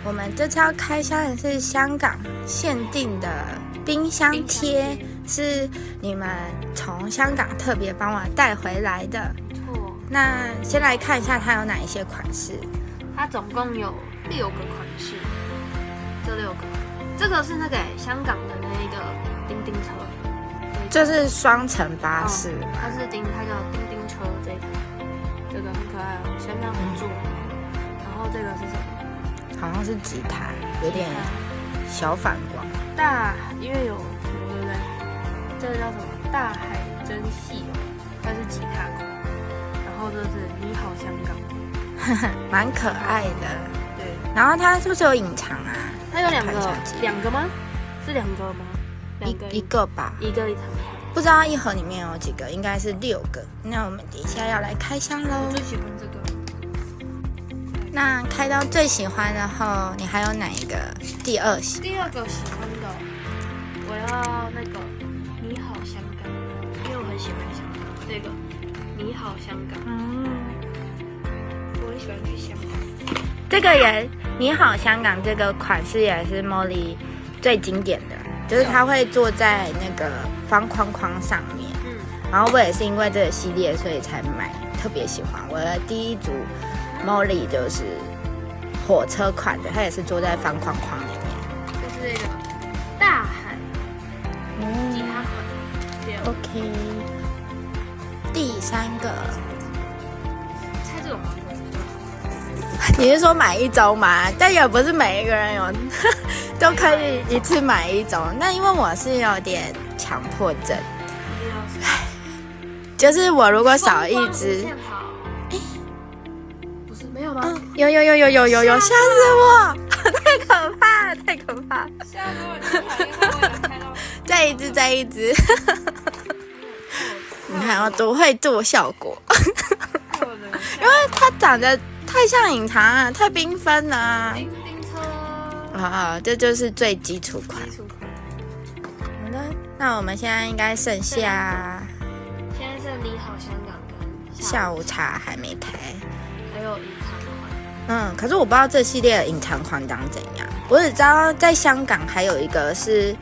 我们这次要开箱的是香港限定的冰箱贴，是你们从香港特别帮我带回来的。错。那先来看一下它有哪一些款式。它总共有6个款式，这6个，这个是那个香港的那个叮叮车，这是双层巴士，它叫叮叮车这一台，这个很可爱哦，香港人做。然后这个是什么？好像是吉他，有点小反光。因为有什么对不对？这个叫什么？大海真细哦，它是吉他款。然后这是你好香港，蛮可爱的。对。然后它是不是有隐藏啊？它有2个吗？是2个吗？一个吧，一个一场。不知道一盒里面有几个，应该是6个。那我们等一下要来开箱喽。我最喜欢这个。那开到最喜欢的后，你还有哪一个第二个喜欢的？我要那个你好香港，因为我很喜欢香港。这个你好香港，我很喜欢去香港。这个也你好香港这个款式也是 Molly 最经典的，就是它会坐在那个方框框上面。然后我也是因为这个系列，所以才买，特别喜欢。我的第一组 Molly 就是火车款的，它也是坐在方框框里面。就是这个大海吉他款。OK。第3个，猜这种芒果就好。你是说买一种吗？但也不是每一个人有都可以一次买一种。那因为我是有点强迫症，就是我如果少一只，不是没有吗？有，吓死我！太可怕了，吓死我！再一只。你看我多会做效果，因为它长得太像隐藏了，太缤纷了。叮叮车啊，这就是最基础款。好的，那我们现在应该剩下，现在是你好香港跟下午茶还没开，还有隐藏款。可是我不知道这系列的隐藏款长怎样。我只知道在香港还有一个是，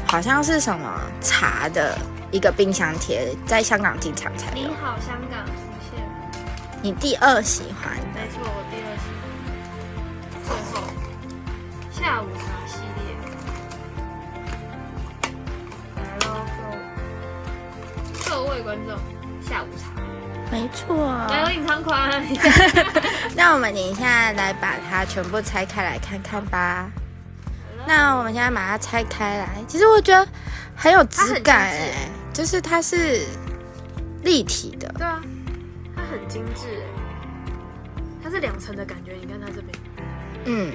好像是什么茶的一个冰箱贴，在香港经常才有。你好香港出现。你第2喜欢的？没错，我第2喜欢。最后，下午茶系列来喽，各位观众，下午茶。没错，还有隐藏款。那我们等一下来把它全部拆开来看看吧。那我们现在把它拆开来，其实我觉得很有质感就是它是立体的。对啊，它很精致它是2层的感觉，你看它这边。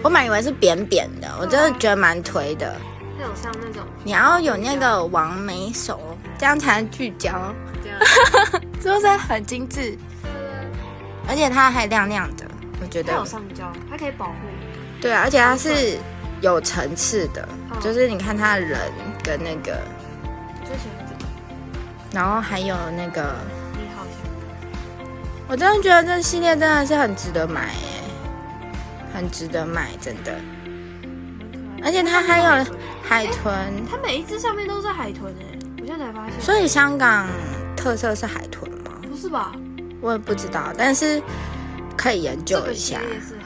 我本来以为是扁扁的，我真的觉得蛮推的。它有像那种，你要有那个网美手，这样才能聚焦。这样是不是很精致？而且它还亮亮的，我觉得。它有上胶，它可以保护。对啊，而且它是有层次的，就是你看它的人跟那个，最喜欢这个，然后还有那个，你好香港。我真的觉得这系列真的是很值得买很值得买，真的。而且它还有海豚，它每一只上面都是海豚我现在才发现。所以香港特色是海豚吗？不是吧？我也不知道，但是可以研究一下。这个系列是